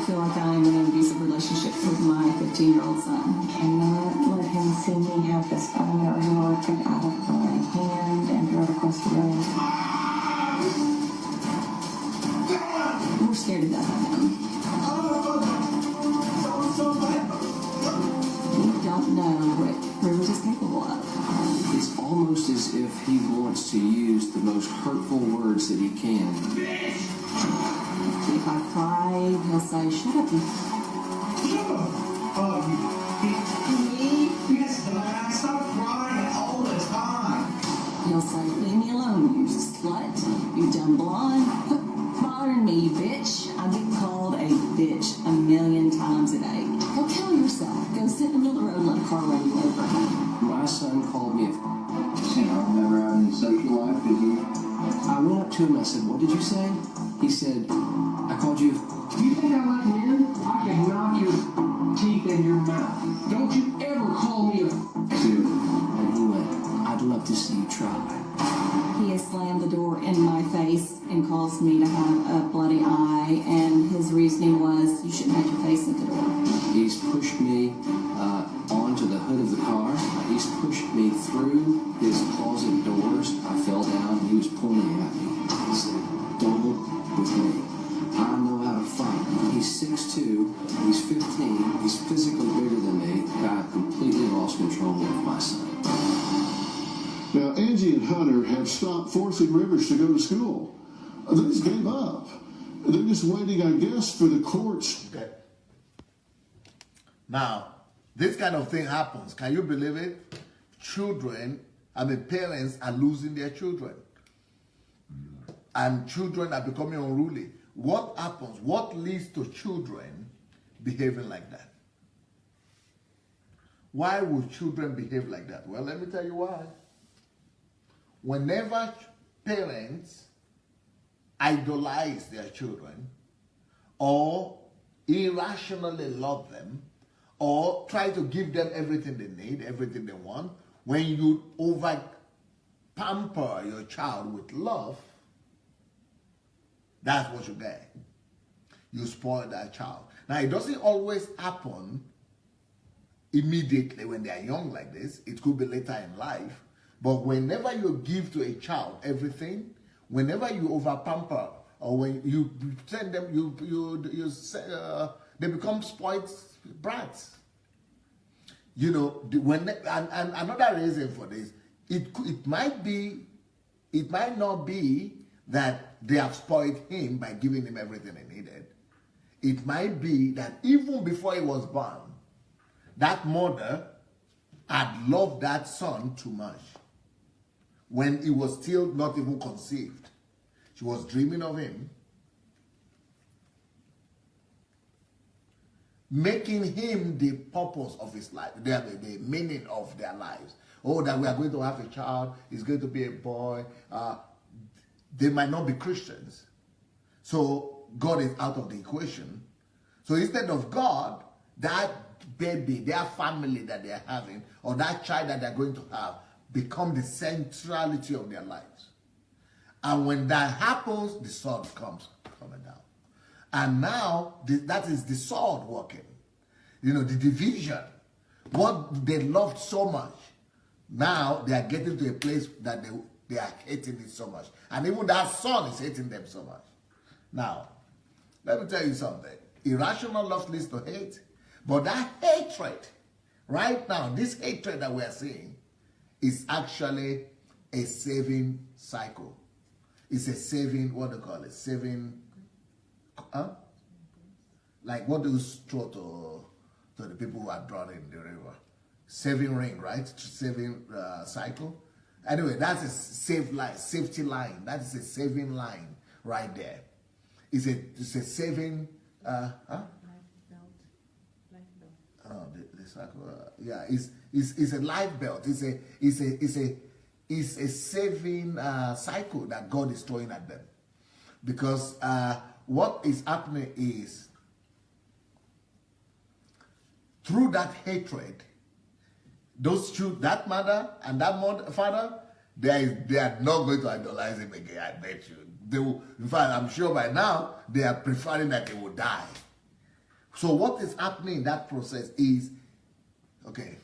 feel like I am in an abusive relationship with my 15-year-old son. Cannot let him see me have this fire working out of my hand and throw it across the room. We're scared to death of him. We don't know what Rivers is capable of. It's almost as if he wants to use the most hurtful words that he can. If I cry, he'll say, "Shut up, you." Yes, but I stop crying all the time. He'll say, "Leave me alone, you slut. You dumb blonde. Quit bothering me, you bitch." I get called a bitch a million times a day. Go kill yourself. Go sit in the middle of the road and let a car run you over. My son called me a You know, never had any sexual life, did you? I went up to him and I said, "What did you say?" He said, "I called you." You think I let men? I can knock your teeth in your mouth. Don't you ever call me a dude. And he went, "I'd love to see you try." He has slammed the door in my face and caused me to have a bloody eye, and his reasoning was, "You shouldn't have your face at the door." He's pushed me onto the hood of the car. He's pushed me through his closet doors. I fell down and he was pointing at me. He said, "Don't with me. I know how to fight." He's 6'2", he's 15, he's physically bigger than me, and I've completely lost control of my son. Now, Angie and Hunter have stopped forcing Rivers to go to school. They just gave up. They're just waiting, I guess, for the courts. Okay. Now, this kind of thing happens. Can you believe it? Parents are losing their children. And children are becoming unruly. What happens? What leads to children behaving like that? Why would children behave like that? Well, let me tell you why. Whenever parents idolize their children or irrationally love them or try to give them everything they need, everything they want, when you over pamper your child with love, that's what you get. You spoil that child. Now, it doesn't always happen immediately when they are young like this. It could be later in life. But whenever you give to a child everything, whenever you over pamper, or when you send them, they become spoiled brats. You know, and another reason for this, it might not be that they have spoiled him by giving him everything he needed. It might be that even before he was born, that mother had loved that son too much. When he was still not even conceived, she was dreaming of him, making him the purpose of his life, the meaning of their lives. Oh, that we are going to have a child, he's going to be a boy. They might not be Christians. So God is out of the equation. So instead of God, that baby, their family that they are having, or that child that they're going to have, become the centrality of their lives. And when that happens, the sword comes coming down. And now, that is the sword working. You know, the division. What they loved so much, now they are getting to a place that they are hating it so much. And even that son is hating them so much. Now, let me tell you something. Irrational love leads to hate. But that hatred, right now, this hatred that we are seeing, is actually a saving cycle. It's a saving, what do you call it? Saving, like what do you throw to the people who are drowned in the river? Saving ring, right? Saving cycle. Anyway, that's a safety line. That is a saving line right there. It's a saving, Life belt. Oh, the cycle. Yeah, it's a life belt. It's a saving cycle that God is throwing at them, because what is happening is through that hatred, those two, that mother and that father, they are not going to idolize him again. I bet you. They will, in fact, I'm sure by now they are preferring that they will die So what is happening in that process is, okay,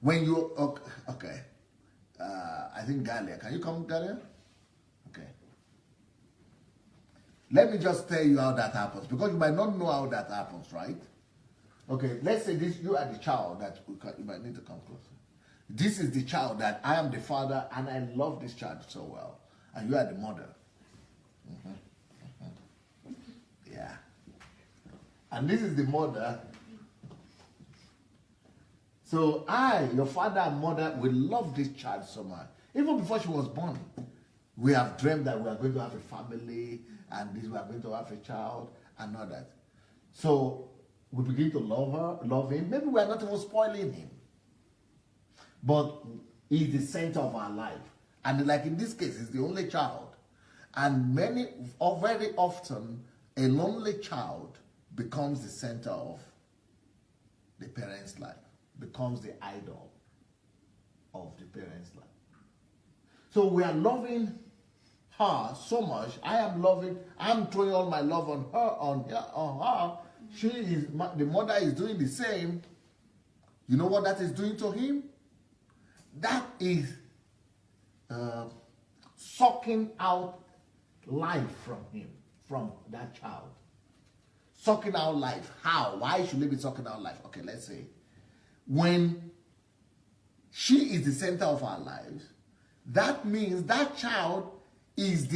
when you, okay, I think Galia, can you come, Galia? Okay. Let me just tell you how that happens, because you might not know how that happens, right? Okay, let's say this, you are the child that, you might need to come closer. This is the child that I am the father and I love this child so well. And you are the mother. Yeah. And this is the mother. So I, your father and mother, will love this child so much. Even before she was born, we have dreamed that we are going to have a family and we are going to have a child and all that. So we begin to love her, love him. Maybe we are not even spoiling him. But he's the center of our life. And like in this case, he's the only child. And very often, a lonely child becomes the center of the parent's life, becomes the idol of the parent's life. So we are loving her so much. I'm throwing all my love on her. She is, the mother is doing the same. You know what that is doing to him? That is sucking out life from him, from that child. Sucking out life. How? Why should they be sucking out life? Okay, let's say, when she is the center of our lives, that means that child is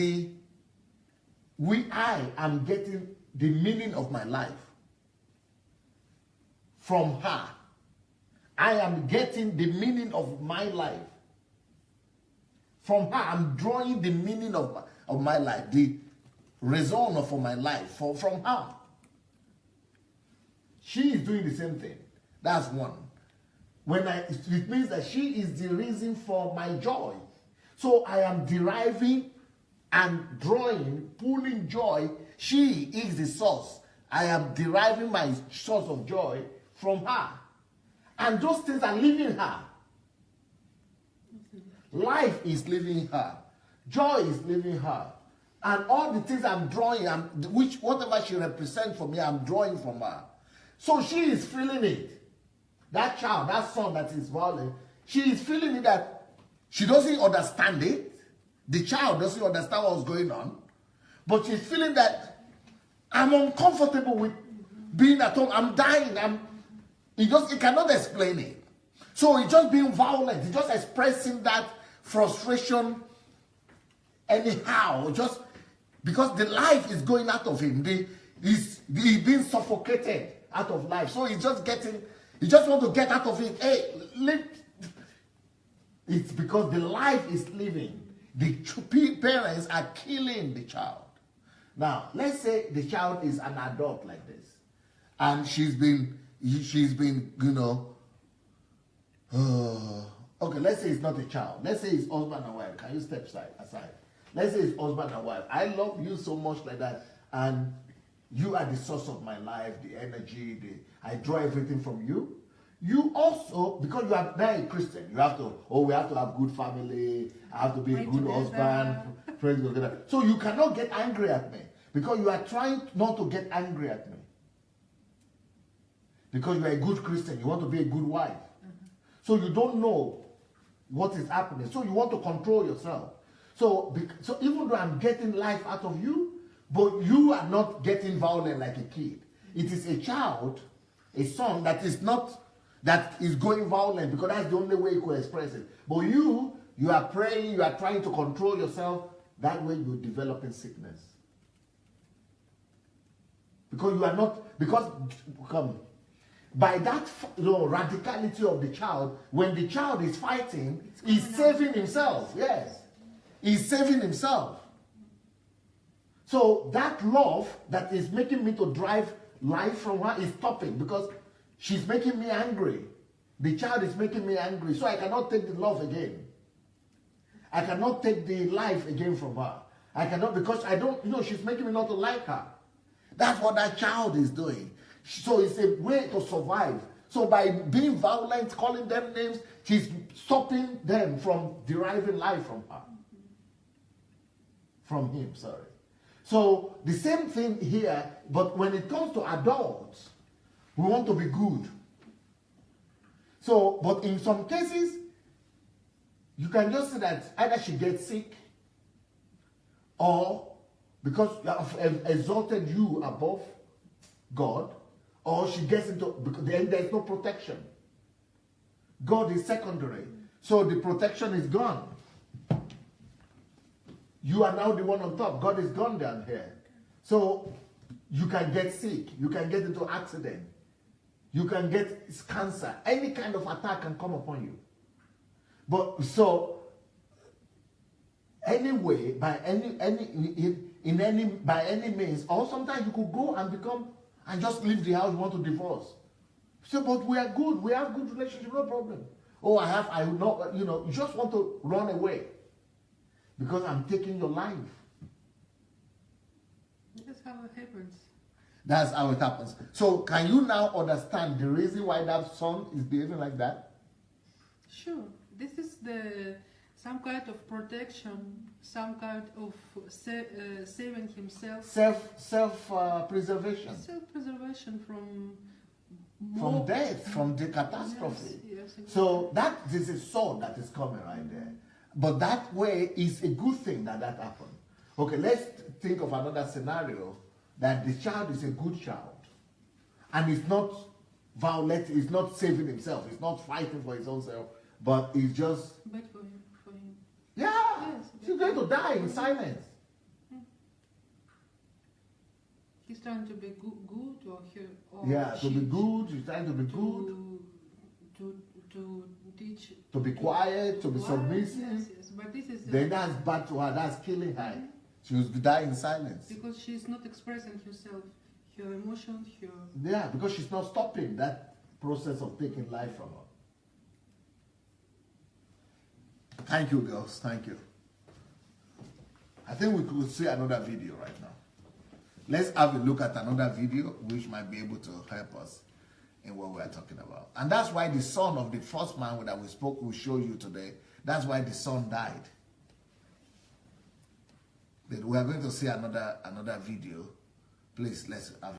I am getting the meaning of my life from her. I am getting the meaning of my life from her. I'm drawing the meaning of my life, the raison for my life from her. She is doing the same thing. That's one. It means that she is the reason for my joy. So I am deriving and drawing, pulling joy. She is the source. I am deriving my source of joy from her. And those things are leaving her. Life is leaving her. Joy is leaving her. And all the things I'm drawing, whatever she represents for me, I'm drawing from her. So she is feeling it. That child, that son that is violent, she is feeling it that she doesn't understand it. The child doesn't understand what's going on. But she's feeling that I'm uncomfortable with being at home. I'm dying. He cannot explain it. So he's just being violent. He's just expressing that frustration anyhow. Just because the life is going out of him. He's being suffocated out of life. So he just wants to get out of it. Hey, it's because the life is living. The parents are killing the child. Now, let's say the child is an adult like this. And she's been, okay, let's say it's not a child. Let's say it's husband and wife. Can you step aside? Let's say it's husband and wife. I love you so much like that. And you are the source of my life, the energy, I draw everything from you. You also, because you are now a Christian, we have to have good family, I have to be a good husband, praise God. So you cannot get angry at me, because you are trying not to get angry at me. Because you are a good Christian, you want to be a good wife. So you don't know what is happening. So you want to control yourself. So even though I'm getting life out of you, but you are not getting violent like a kid. It is a child, a son that is going violent, because that's the only way you could express it. But you are praying, you are trying to control yourself. That way you're developing sickness. Because by that radicality of the child, when the child is fighting, he's saving himself. Yes. He's saving himself. So that love that is making me to drive life from her is stopping, because she's making me angry. The child is making me angry. So I cannot take the love again. I cannot take the life again from her. I cannot, because I don't, she's making me not to like her. That's what that child is doing. So it's a way to survive. So by being violent, calling them names, she's stopping them from deriving life from her. From him, sorry. So the same thing here, but when it comes to adults, we want to be good. So, but in some cases, you can just say that either she gets sick, or because you have exalted you above God, or she gets into, because then there's no protection. God is secondary. So the protection is gone. You are now the one on top. God is gone down here. So you can get sick. You can get into accident. You can get cancer. Any kind of attack can come upon you. But so anyway, by by any means, or sometimes you could go and become and just leave the house. You want to divorce. So, but we are good. We have good relationship. No problem. Oh, I will not. You know, you just want to run away because I'm taking your life. That's how it happens. That's how it happens. So, can you now understand the reason why that son is behaving like that? Sure. This is some kind of protection, some kind of saving himself. Self-preservation. Self-preservation from death, from the catastrophe. Yes, exactly. So that is a sword that is coming right there. But that way is a good thing that happened. Okay, let's think of another scenario that the child is a good child and is not violent, is not saving himself, he's not fighting for his own self, but he's just... But for him. Yeah, Yes, she's going to die in silence. He's trying to be good or To be good, he's trying to be good. To teach. To be quiet, to be quiet, submissive. Yes. But this is Then that's bad to her, that's killing her. She will die in silence. because she's not expressing herself, her emotions, her... Yeah, because she's not stopping that process of taking life from her. Thank you, girls. Thank you. I think we could see another video right now. Let's have a look at another video which might be able to help us in what we are talking about. And that's why the son of the first man that we spoke will show you today. That's why the son died. But we are going to see another video. Please, let's have